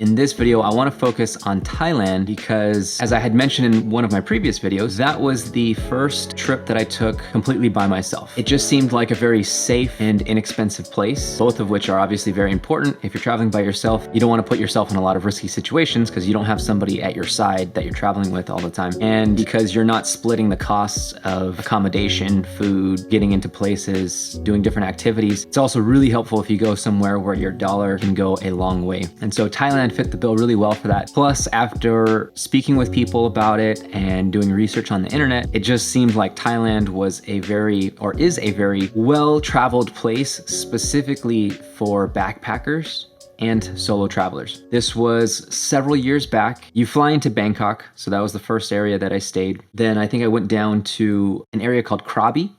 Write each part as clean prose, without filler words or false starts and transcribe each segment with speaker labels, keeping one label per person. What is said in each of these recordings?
Speaker 1: In this video, I want to focus on Thailand because, as I had mentioned in one of my previous videos, that was the first trip that I took completely by myself. It just seemed like a very safe and inexpensive place, both of which are obviously very important. If you're traveling by yourself, you don't want to put yourself in a lot of risky situations because you don't have somebody at your side that you're traveling with all the time. And because you're not splitting the costs of accommodation, food, getting into places, doing different activities, it's also really helpful if you go somewhere where your dollar can go a long way. And so Thailand fit the bill really well for that. Plus, after speaking with people about it and doing research on the internet, it just seemed like Thailand was a very, or is a very well-traveled place specifically for backpackers and solo travelers. This was several years back. You fly into Bangkok, so that was the first area that I stayed. Then I think I went down to an area called Krabi,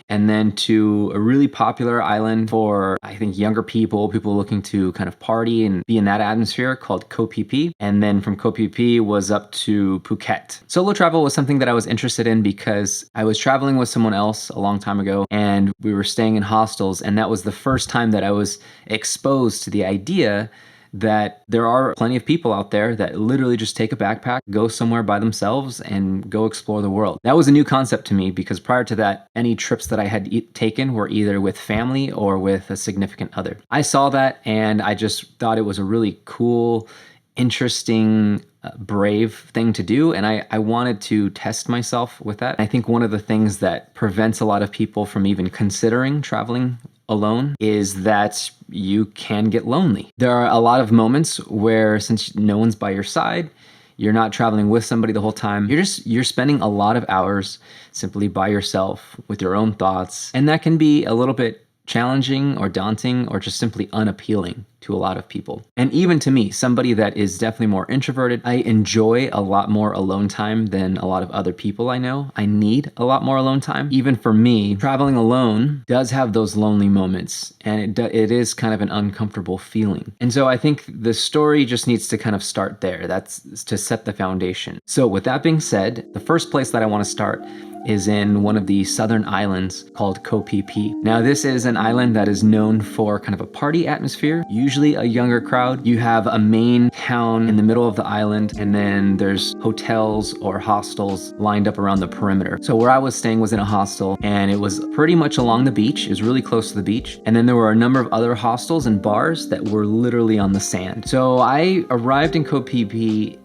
Speaker 1: and then to a really popular island for, I think, younger people looking to kind of party and be in that atmosphere called Koh Phi Phi. And then from Koh Phi Phi was up to Phuket. Solo travel was something that I was interested in because I was traveling with someone else a long time ago and we were staying in hostels, and that was the first time that I was exposed to the idea that there are plenty of people out there that literally just take a backpack, go somewhere by themselves, and go explore the world. That was a new concept to me because prior to that, any trips that I had taken were either with family or with a significant other. I saw that and I just thought it was a really cool, interesting, brave thing to do, and I wanted to test myself with that. I think one of the things that prevents a lot of people from even considering traveling alone is that you can get lonely. There are a lot of moments where, since no one's by your side, you're not traveling with somebody the whole time, you're spending a lot of hours simply by yourself with your own thoughts, and that can be a little bit challenging or daunting or just simply unappealing to a lot of people. And even to me, somebody that is definitely more introverted, I enjoy a lot more alone time than a lot of other people I know. I need a lot more alone time. Even for me, traveling alone does have those lonely moments, and it is kind of an uncomfortable feeling. And so I think the story just needs to kind of start there. That's to set the foundation. So with that being said, the first place that I want to start is in one of the southern islands called Koh Phi Phi. Now, this is an island that is known for kind of a party atmosphere, usually a younger crowd. You have a main town in the middle of the island, and then there's hotels or hostels lined up around the perimeter. So where I was staying was in a hostel, and it was pretty much along the beach. It was really close to the beach. And then there were a number of other hostels and bars that were literally on the sand. So I arrived in Koh Phi Phi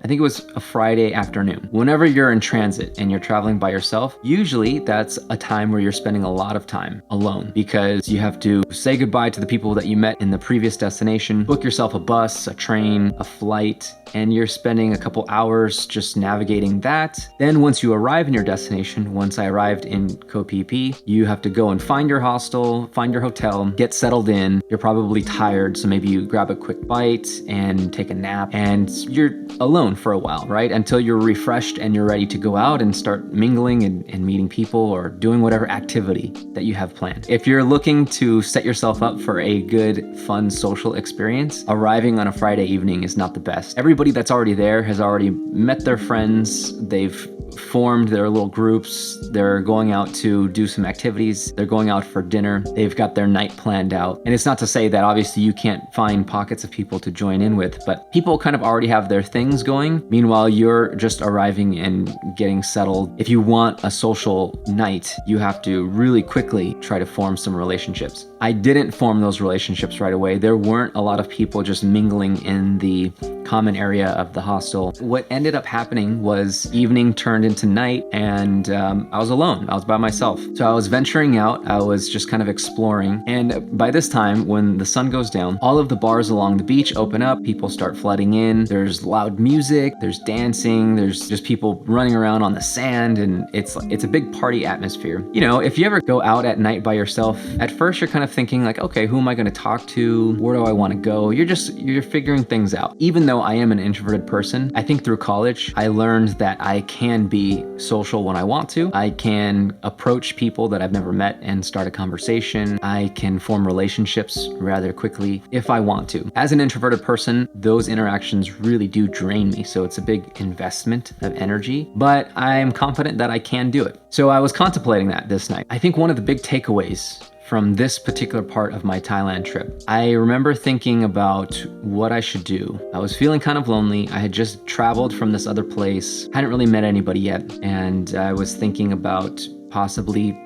Speaker 1: I think it was a Friday afternoon. Whenever you're in transit and you're traveling by yourself, usually that's a time where you're spending a lot of time alone because you have to say goodbye to the people that you met in the previous destination, book yourself a bus, a train, a flight, and you're spending a couple hours just navigating that. Then once you arrive in your destination, once I arrived in Koh Phi Phi, you have to go and find your hostel, find your hotel, get settled in. You're probably tired, so maybe you grab a quick bite and take a nap, and you're alone for a while, right? Until you're refreshed and you're ready to go out and start mingling and meeting people or doing whatever activity that you have planned. If you're looking to set yourself up for a good, fun social experience, arriving on a Friday evening is not the best. Everybody that's already there has already met their friends, they've formed their little groups, they're going out to do some activities, they're going out for dinner, they've got their night planned out. And it's not to say that obviously you can't find pockets of people to join in with, but people kind of already have their things going. Meanwhile, you're just arriving and getting settled. If you want a social night, you have to really quickly try to form some relationships. I didn't form those relationships right away. There weren't a lot of people just mingling in the common area of the hostel. What ended up happening was evening turned into night, and I was alone. I was by myself. So I was venturing out. I was just kind of exploring. And by this time, when the sun goes down, all of the bars along the beach open up. People start flooding in. There's loud music. There's dancing. There's just people running around on the sand, and it's a big party atmosphere. You know, if you ever go out at night by yourself, at first you're kind of thinking like, okay, who am I going to talk to? Where do I want to go? You're figuring things out. Even though I am an introverted person, I think through college, I learned that I can be social when I want to. I can approach people that I've never met and start a conversation. I can form relationships rather quickly if I want to. As an introverted person, those interactions really do drain me. So it's a big investment of energy, but I'm confident that I can do it. So I was contemplating that this night. I think one of the big takeaways from this particular part of my Thailand trip. I remember thinking about what I should do. I was feeling kind of lonely. I had just traveled from this other place, hadn't really met anybody yet, and I was thinking about possibly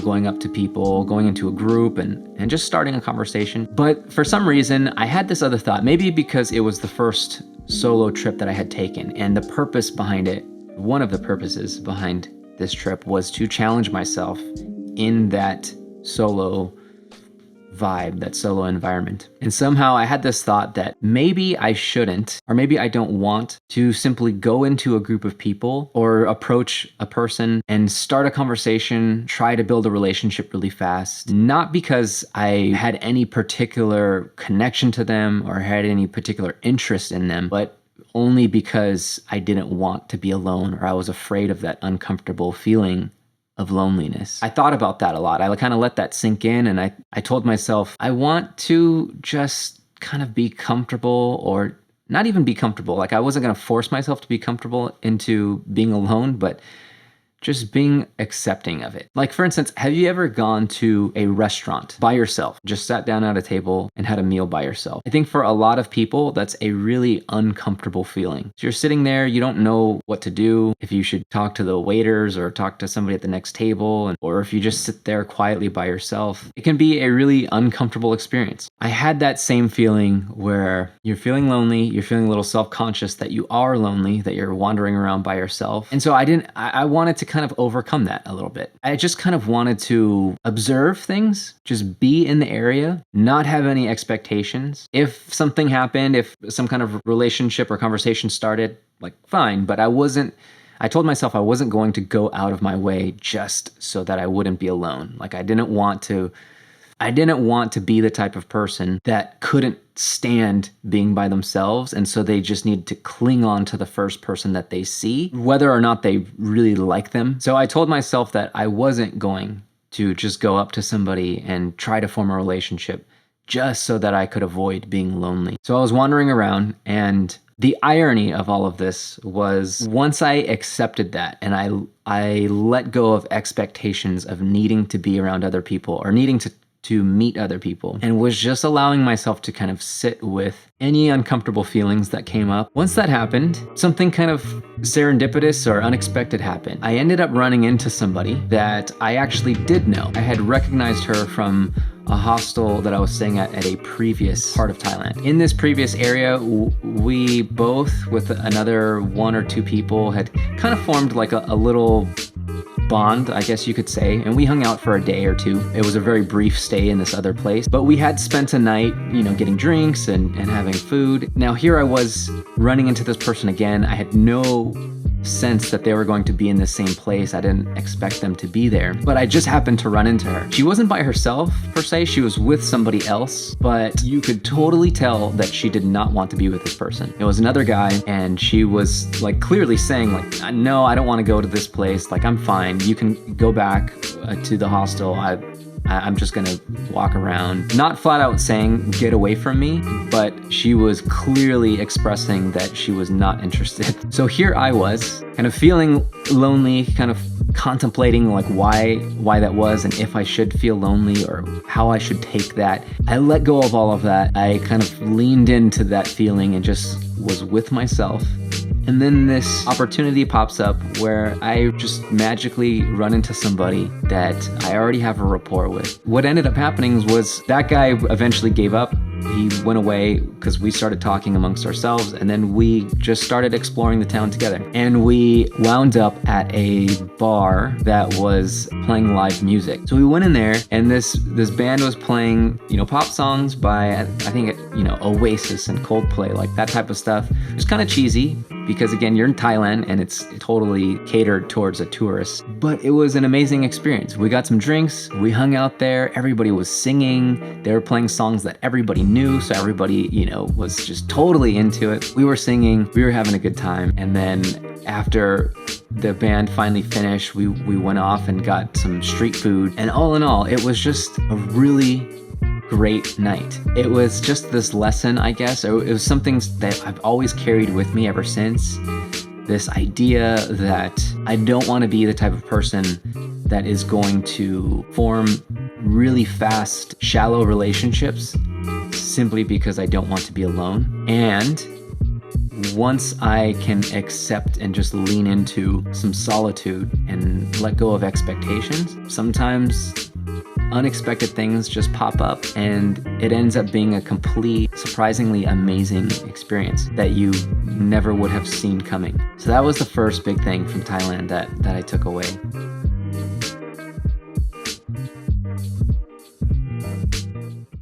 Speaker 1: going up to people, going into a group and just starting a conversation. But for some reason, I had this other thought, maybe because it was the first solo trip that I had taken, and the purpose behind it, one of the purposes behind this trip was to challenge myself in that solo vibe, that solo environment. And somehow I had this thought that maybe I shouldn't, or maybe I don't want to simply go into a group of people or approach a person and start a conversation, try to build a relationship really fast, not because I had any particular connection to them or had any particular interest in them, but only because I didn't want to be alone, or I was afraid of that uncomfortable feeling of loneliness. I thought about that a lot. I kind of let that sink in, and I told myself, I want to just kind of be comfortable, or not even be comfortable. Like, I wasn't going to force myself to be comfortable into being alone, but just being accepting of it. Like, for instance, have you ever gone to a restaurant by yourself, just sat down at a table and had a meal by yourself? I think for a lot of people, that's a really uncomfortable feeling. So you're sitting there, you don't know what to do, if you should talk to the waiters or talk to somebody at the next table, or if you just sit there quietly by yourself. It can be a really uncomfortable experience. I had that same feeling where you're feeling lonely, you're feeling a little self-conscious that you are lonely, that you're wandering around by yourself. And so I wanted to kind of overcome that a little bit. I just kind of wanted to observe things, just be in the area, not have any expectations. If something happened, if some kind of relationship or conversation started, like, fine, but I told myself I wasn't going to go out of my way just so that I wouldn't be alone. Like, I didn't want to be the type of person that couldn't stand being by themselves, and so they just need to cling on to the first person that they see, whether or not they really like them. So I told myself that I wasn't going to just go up to somebody and try to form a relationship just so that I could avoid being lonely. So I was wandering around, and the irony of all of this was, once I accepted that and I let go of expectations of needing to be around other people or needing to meet other people, and was just allowing myself to kind of sit with any uncomfortable feelings that came up. Once that happened, something kind of serendipitous or unexpected happened. I ended up running into somebody that I actually did know. I had recognized her from a hostel that I was staying at a previous part of Thailand. In this previous area, we both, with another one or two people, had kind of formed like a little bond, I guess you could say, and we hung out for a day or two. It was a very brief stay in this other place, but we had spent a night, getting drinks and having food. Now here I was running into this person again. I had no sense that they were going to be in the same place. I didn't expect them to be there, but I just happened to run into her. She wasn't by herself per se, she was with somebody else, but you could totally tell that she did not want to be with this person. It was another guy, and she was like clearly saying like, no, I don't want to go to this place. Like, I'm fine. You can go back to the hostel. I'm just gonna walk around. Not flat out saying, get away from me, but she was clearly expressing that she was not interested. So here I was, kind of feeling lonely, kind of contemplating like why that was, and if I should feel lonely or how I should take that. I let go of all of that. I kind of leaned into that feeling and just was with myself. And then this opportunity pops up where I just magically run into somebody that I already have a rapport with. What ended up happening was that guy eventually gave up. He went away because we started talking amongst ourselves, and then we just started exploring the town together. And we wound up at a bar that was playing live music. So we went in there, and this band was playing, pop songs by, I think, Oasis and Coldplay, like that type of stuff. It was kind of cheesy because, again, you're in Thailand and it's totally catered towards a tourist. But it was an amazing experience. We got some drinks, we hung out there, everybody was singing, they were playing songs that everybody knew, so everybody, was just totally into it. We were singing, we were having a good time, and then after the band finally finished, we went off and got some street food, and all in all, it was just a really great night. It was just this lesson, I guess. It was something that I've always carried with me ever since. This idea that I don't want to be the type of person that is going to form really fast, shallow relationships simply because I don't want to be alone. And once I can accept and just lean into some solitude and let go of expectations, sometimes unexpected things just pop up and it ends up being a complete, surprisingly amazing experience that you never would have seen coming. So that was the first big thing from Thailand that I took away.